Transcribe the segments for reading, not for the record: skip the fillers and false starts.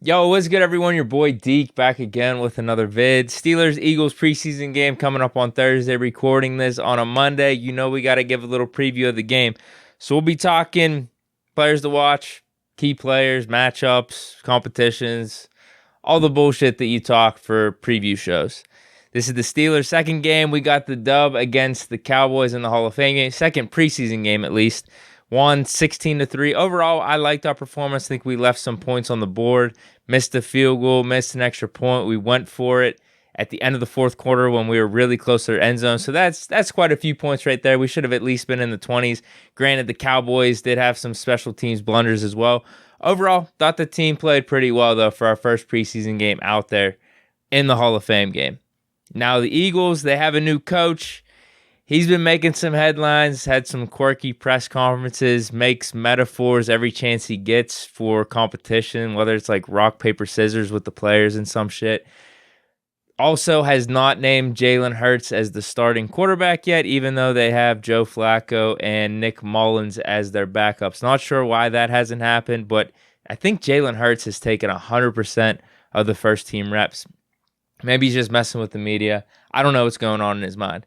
Yo, what's good, everyone? Your boy Deke back again with another vid. Steelers-Eagles preseason game coming up on Thursday. Recording this on a Monday. You know we got to give a little preview of the game. So we'll be talking players to watch, key players, matchups, competitions, all the bullshit that you talk for preview shows. This is the Steelers' second game. We got the dub against the Cowboys in the Hall of Fame game. Second preseason game, at least. Won 16-3. Overall, I liked our performance. I think we left some points on the board. Missed a field goal, missed an extra point. We went for it at the end of the fourth quarter when we were really close to their end zone. So that's quite a few points right there. We should have at least been in the 20s. Granted, the Cowboys did have some special teams blunders as well. Overall, thought the team played pretty well, though, for our first preseason game out there in the Hall of Fame game. Now, the Eagles, they have a new coach. He's been making some headlines, had some quirky press conferences, makes metaphors every chance he gets for competition, whether it's like rock, paper, scissors with the players and some shit. Also has not named Jalen Hurts as the starting quarterback yet, even though they have Joe Flacco and Nick Mullins as their backups. Not sure why that hasn't happened, but I think Jalen Hurts has taken 100% of the first team reps. Maybe he's just messing with the media. I don't know what's going on in his mind.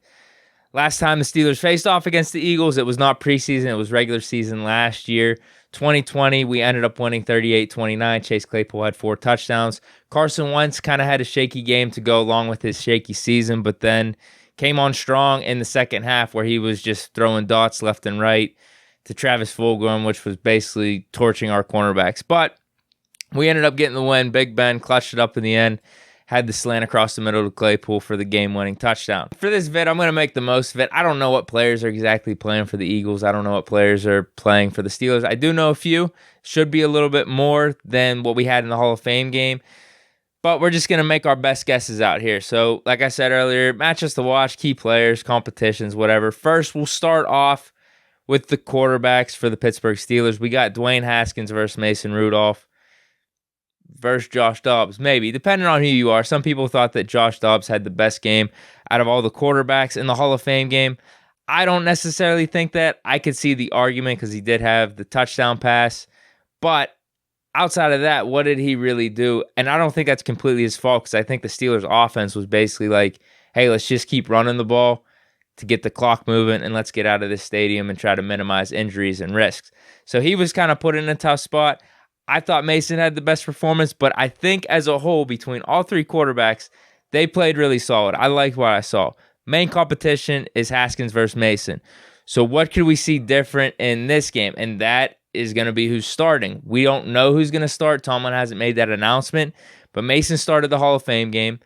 Last time the Steelers faced off against the Eagles, it was not preseason, it was regular season last year. 2020, we ended up winning 38-29. Chase Claypool had 4 touchdowns. Carson Wentz kind of had a shaky game to go along with his shaky season, but then came on strong in the second half where he was just throwing dots left and right to Travis Fulgham, which was basically torching our cornerbacks. But we ended up getting the win. Big Ben clutched it up in the end. Had the slant across the middle to Claypool for the game-winning touchdown. For this vid, I'm going to make the most of it. I don't know what players are exactly playing for the Eagles. I don't know what players are playing for the Steelers. I do know a few. Should be a little bit more than what we had in the Hall of Fame game. But we're just going to make our best guesses out here. So, like I said earlier, matches to watch, key players, competitions, whatever. First, we'll start off with the quarterbacks for the Pittsburgh Steelers. We got Dwayne Haskins versus Mason Rudolph versus Josh Dobbs, maybe, depending on who you are. Some people thought that Josh Dobbs had the best game out of all the quarterbacks in the Hall of Fame game. I don't necessarily think that. I could see the argument because he did have the touchdown pass. But outside of that, what did he really do? And I don't think that's completely his fault because I think the Steelers' offense was basically like, hey, let's just keep running the ball to get the clock moving and let's get out of this stadium and try to minimize injuries and risks. So he was kind of put in a tough spot. I thought Mason had the best performance, but I think as a whole, between all three quarterbacks, they played really solid. I liked what I saw. Main competition is Haskins versus Mason. So what could we see different in this game? And that is going to be who's starting. We don't know who's going to start. Tomlin hasn't made that announcement, but Mason started the Hall of Fame game.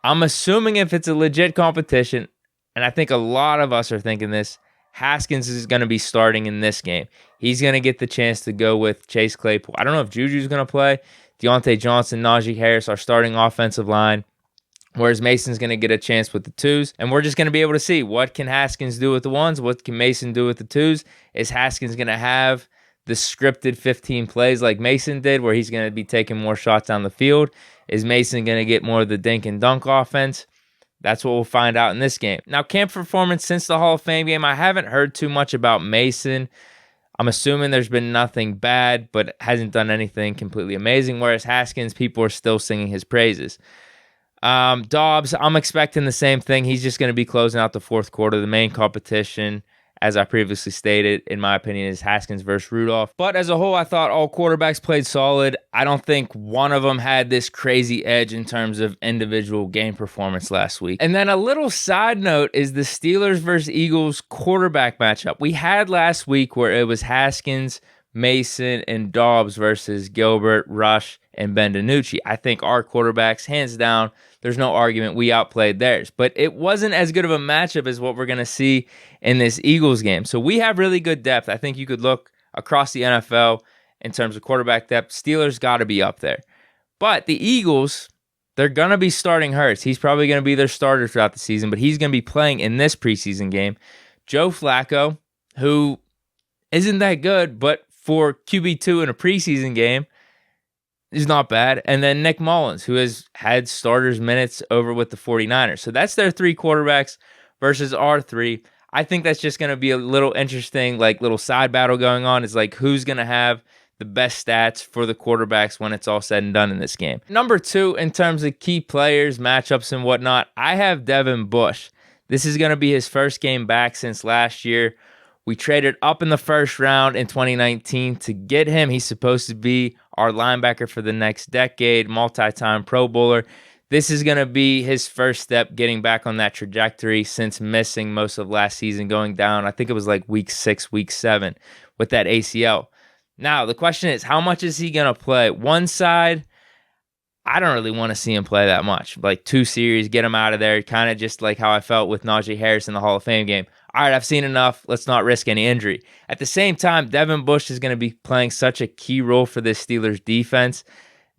I'm assuming if it's a legit competition, and I think a lot of us are thinking this, Haskins is going to be starting in this game. He's going to get the chance to go with Chase Claypool. I don't know if Juju's going to play. Deontay Johnson, Najee Harris, our starting offensive line. Whereas Mason's going to get a chance with the twos. And we're just going to be able to see what can Haskins do with the ones, what can Mason do with the twos. Is Haskins going to have the scripted 15 plays like Mason did where he's going to be taking more shots down the field? Is Mason going to get more of the dink and dunk offense? That's what we'll find out in this game. Now, camp performance since the Hall of Fame game, I haven't heard too much about Mason. I'm assuming there's been nothing bad, but hasn't done anything completely amazing, whereas Haskins, people are still singing his praises. Dobbs, I'm expecting the same thing. He's just going to be closing out the fourth quarter. The main competition, as I previously stated, in my opinion, is Haskins versus Rudolph. But as a whole, I thought all quarterbacks played solid. I don't think one of them had this crazy edge in terms of individual game performance last week. And then a little side note is the Steelers versus Eagles quarterback matchup. We had last week where it was Haskins, Mason, and Dobbs versus Gilbert, Rush, and Ben DiNucci. I think our quarterbacks, hands down, there's no argument, we outplayed theirs. But it wasn't as good of a matchup as what we're going to see in this Eagles game. So we have really good depth. I think you could look across the NFL in terms of quarterback depth. Steelers got to be up there. But the Eagles, they're going to be starting Hurts. He's probably going to be their starter throughout the season, but he's going to be playing in this preseason game. Joe Flacco, who isn't that good, but for QB2 in a preseason game, is not bad. And then Nick Mullins, who has had starters minutes over with the 49ers. So that's their three quarterbacks versus our three. I think that's just going to be a little interesting, like little side battle going on. It's like who's going to have the best stats for the quarterbacks when it's all said and done in this game. Number 2, in terms of key players, matchups, and whatnot, I have Devin Bush. This is going to be his first game back since last year. We traded up in the first round in 2019 to get him. He's supposed to be our linebacker for the next decade, multi-time Pro Bowler. This is going to be his first step getting back on that trajectory since missing most of last season, going down, I think it was like week 6, week 7 with that ACL. Now, the question is, how much is he going to play? One side, I don't really want to see him play that much. Like 2 series, get him out of there, kind of just like how I felt with Najee Harris in the Hall of Fame game. All right, I've seen enough. Let's not risk any injury. At the same time, Devin Bush is going to be playing such a key role for this Steelers defense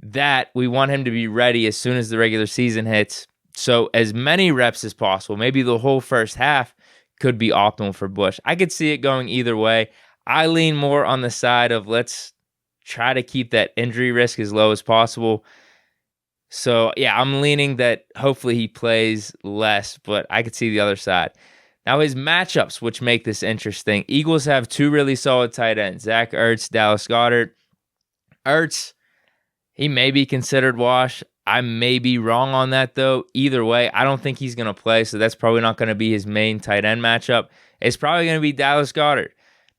that we want him to be ready as soon as the regular season hits. So as many reps as possible, maybe the whole first half could be optimal for Bush. I could see it going either way. I lean more on the side of let's try to keep that injury risk as low as possible. So yeah, I'm leaning that hopefully he plays less, but I could see the other side. Now his matchups, which make this interesting. Eagles have 2 really solid tight ends, Zach Ertz, Dallas Goedert. Ertz, he may be considered wash. I may be wrong on that though. Either way, I don't think he's going to play, so that's probably not going to be his main tight end matchup. It's probably going to be Dallas Goedert.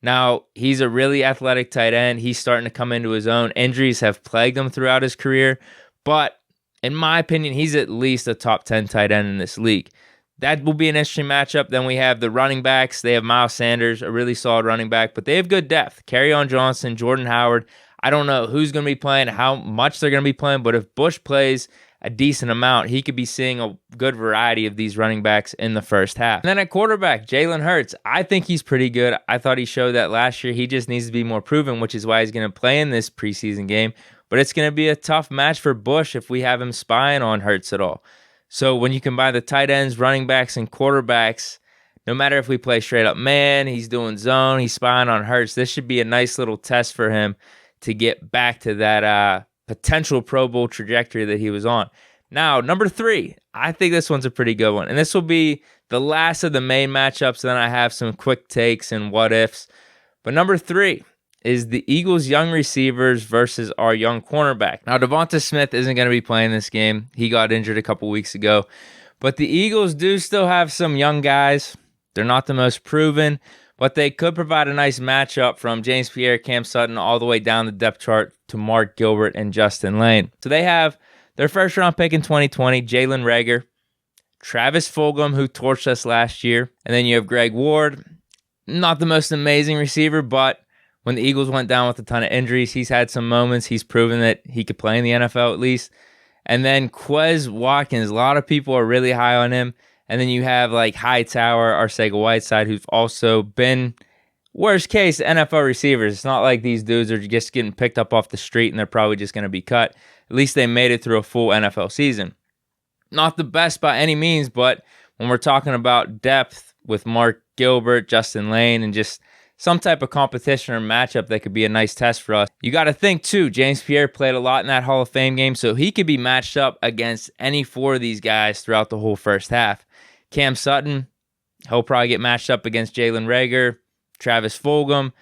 Now, he's a really athletic tight end. He's starting to come into his own. Injuries have plagued him throughout his career, but in my opinion, he's at least a top 10 tight end in this league. That will be an interesting matchup. Then we have the running backs. They have Miles Sanders, a really solid running back, but they have good depth. Kerryon Johnson, Jordan Howard. I don't know who's going to be playing, how much they're going to be playing, but if Bush plays a decent amount, he could be seeing a good variety of these running backs in the first half. And then at quarterback, Jalen Hurts. I think he's pretty good. I thought he showed that last year. He just needs to be more proven, which is why he's going to play in this preseason game. But it's going to be a tough match for Bush if we have him spying on Hurts at all. So when you combine the tight ends, running backs, and quarterbacks, no matter if we play straight up man, he's doing zone, he's spying on Hurts, this should be a nice little test for him to get back to that potential Pro Bowl trajectory that he was on. Now, number 3, I think this one's a pretty good one. And this will be the last of the main matchups. Then I have some quick takes and what-ifs. But number 3 is the Eagles' young receivers versus our young cornerback. Now, Devonta Smith isn't going to be playing this game. He got injured a couple weeks ago. But the Eagles do still have some young guys. They're not the most proven, but they could provide a nice matchup from James Pierre, Cam Sutton, all the way down the depth chart to Mark Gilbert and Justin Lane. So they have their first-round pick in 2020, Jalen Reagor, Travis Fulgham, who torched us last year, and then you have Greg Ward. Not the most amazing receiver, but when the Eagles went down with a ton of injuries, he's had some moments. He's proven that he could play in the NFL at least. And then Quez Watkins, a lot of people are really high on him. And then you have like Hightower, Arcega-Whiteside, who've also been, worst case, NFL receivers. It's not like these dudes are just getting picked up off the street and they're probably just going to be cut. At least they made it through a full NFL season. Not the best by any means, but when we're talking about depth with Mark Gilbert, Justin Lane, and just some type of competition or matchup that could be a nice test for us. You got to think, too, James Pierre played a lot in that Hall of Fame game, so he could be matched up against any 4 of these guys throughout the whole first half. Cam Sutton, he'll probably get matched up against Jalen Reagor, Travis Fulgham.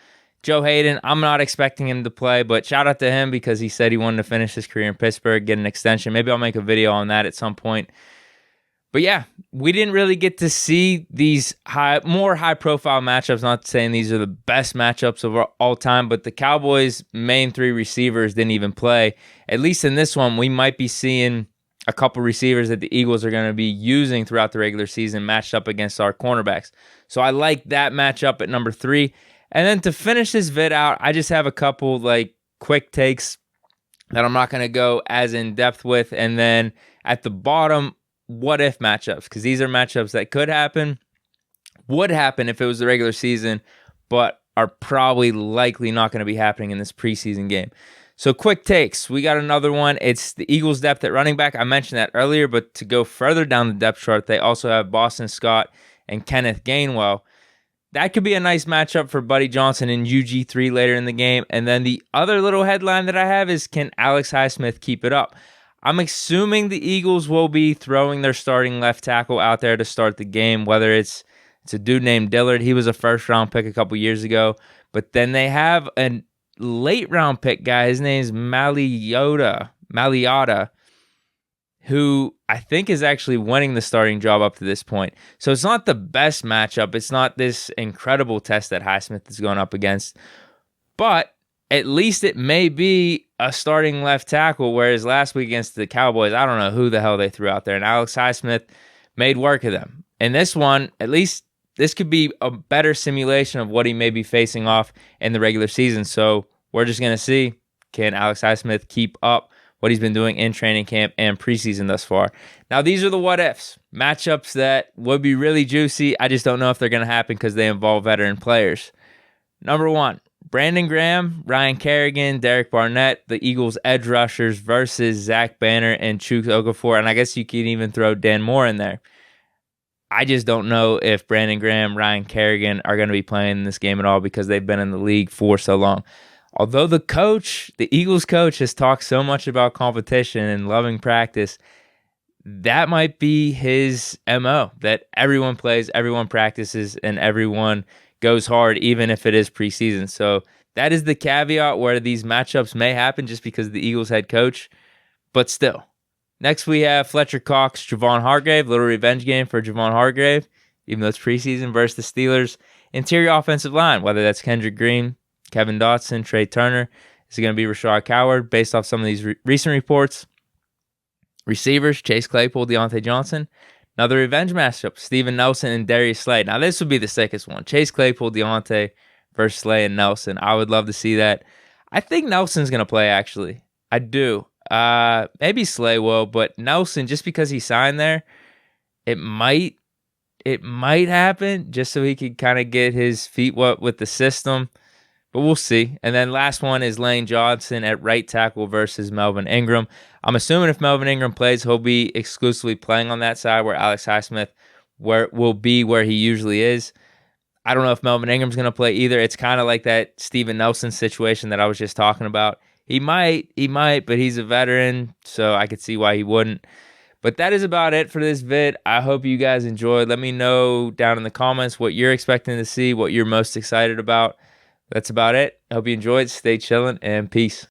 Joe Hayden, I'm not expecting him to play, but shout out to him because he said he wanted to finish his career in Pittsburgh, get an extension. Maybe I'll make a video on that at some point. But yeah, we didn't really get to see these more high-profile matchups. Not saying these are the best matchups of all time, but the Cowboys' main 3 receivers didn't even play. At least in this one, we might be seeing a couple receivers that the Eagles are going to be using throughout the regular season matched up against our cornerbacks. So I like that matchup at number 3. And then to finish this vid out, I just have a couple like quick takes that I'm not going to go as in-depth with. And then at the bottom, what-if matchups, because these are matchups that could happen, would happen if it was the regular season, but are probably likely not going to be happening in this preseason game. So quick takes. We got another one. It's the Eagles' depth at running back. I mentioned that earlier, but to go further down the depth chart, they also have Boston Scott and Kenneth Gainwell. That could be a nice matchup for Buddy Johnson and UG3 later in the game. And then the other little headline that I have is, can Alex Highsmith keep it up? I'm assuming the Eagles will be throwing their starting left tackle out there to start the game, whether it's a dude named Dillard. He was a first-round pick a couple years ago. But then they have a late round pick guy. His name's Maliotta, who I think is actually winning the starting job up to this point. So it's not the best matchup. It's not this incredible test that Highsmith is going up against. But at least it may be a starting left tackle, whereas last week against the Cowboys, I don't know who the hell they threw out there. And Alex Highsmith made work of them. And this one, at least this could be a better simulation of what he may be facing off in the regular season. So we're just going to see, can Alex Highsmith keep up what he's been doing in training camp and preseason thus far. Now, these are the what-ifs, matchups that would be really juicy. I just don't know if they're going to happen because they involve veteran players. Number 1, Brandon Graham, Ryan Kerrigan, Derek Barnett, the Eagles' edge rushers versus Zach Banner and Chuks Okafor, and I guess you can even throw Dan Moore in there. I just don't know if Brandon Graham, Ryan Kerrigan are going to be playing in this game at all because they've been in the league for so long. Although the Eagles coach, has talked so much about competition and loving practice, that might be his MO, that everyone plays, everyone practices, and everyone goes hard, even if it is preseason. So that is the caveat where these matchups may happen just because of the Eagles head coach, but still. Next, we have Fletcher Cox, Javon Hargrave, little revenge game for Javon Hargrave, even though it's preseason, versus the Steelers' interior offensive line, whether that's Kendrick Green, Kevin Dotson, Trey Turner. Is it going to be Rashad Coward based off some of these recent reports? Receivers, Chase Claypool, Deontay Johnson. Another revenge matchup, Steven Nelson and Darius Slay. Now, this would be the sickest one. Chase Claypool, Deontay versus Slay and Nelson. I would love to see that. I think Nelson's going to play, actually. I do. Maybe Slay will, but Nelson, just because he signed there, it might happen just so he could kind of get his feet wet with the system. But we'll see. And then last one is Lane Johnson at right tackle versus Melvin Ingram. I'm assuming if Melvin Ingram plays, he'll be exclusively playing on that side where Alex Highsmith will be where he usually is. I don't know if Melvin Ingram's going to play either. It's kind of like that Steven Nelson situation that I was just talking about. He might, but he's a veteran, so I could see why he wouldn't. But that is about it for this vid. I hope you guys enjoyed. Let me know down in the comments what you're expecting to see, what you're most excited about. That's about it. I hope you enjoyed. Stay chilling and peace.